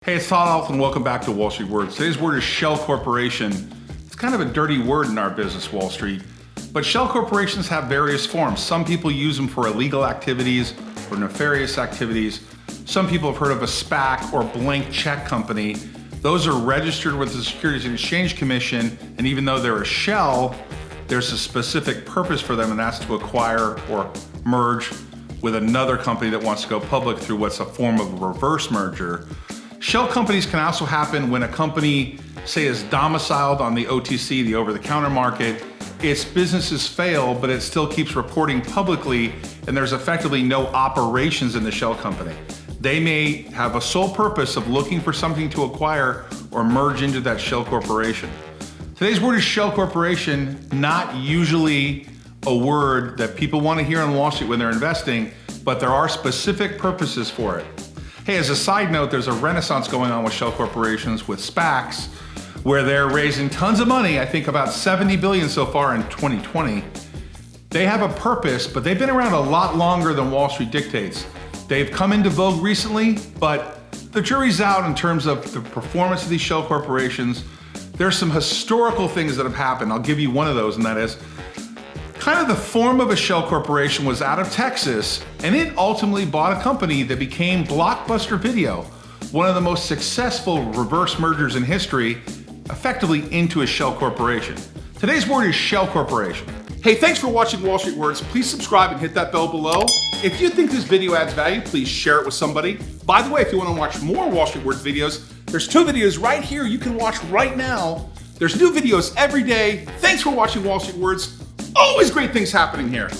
Hey, it's Todd, Ault, and welcome back to Wall Street Words. Today's word is shell corporation. It's kind of a dirty word in our business, Wall Street, but shell corporations have various forms. Some people use them for illegal activities or nefarious activities. Some people have heard of a SPAC or blank check company. Those are registered with the Securities and Exchange Commission, and even though they're a shell, there's a specific purpose for them, and that's to acquire or merge with another company that wants to go public through what's a form of a reverse merger. Shell companies can also happen when a company, say, is domiciled on the OTC, the over-the-counter market. Its businesses fail, but it still keeps reporting publicly, and there's effectively no operations in the shell company. They may have a sole purpose of looking for something to acquire or merge into that shell corporation. Today's word is shell corporation, not usually a word that people want to hear on Wall Street when they're investing, but there are specific purposes for it. Hey, as a side note, there's a renaissance going on with shell corporations with SPACs, where they're raising tons of money, I think about $70 billion so far in 2020. They have a purpose, but they've been around a lot longer than Wall Street dictates. They've come into vogue recently, but the jury's out in terms of the performance of these shell corporations. There's some historical things that have happened. I'll give you one of those, and that is, kind of the form of a shell corporation was out of Texas, and it ultimately bought a company that became Blockbuster Video, one of the most successful reverse mergers in history, effectively into a shell corporation. Today's word is shell corporation. Hey, thanks for watching Wall Street Words. Please subscribe and hit that bell below. If you think this video adds value, please share it with somebody. By the way, if you want to watch more Wall Street Words videos, there's 2 videos right here you can watch right now. There's new videos every day. Thanks for watching Wall Street Words. Always great things happening here.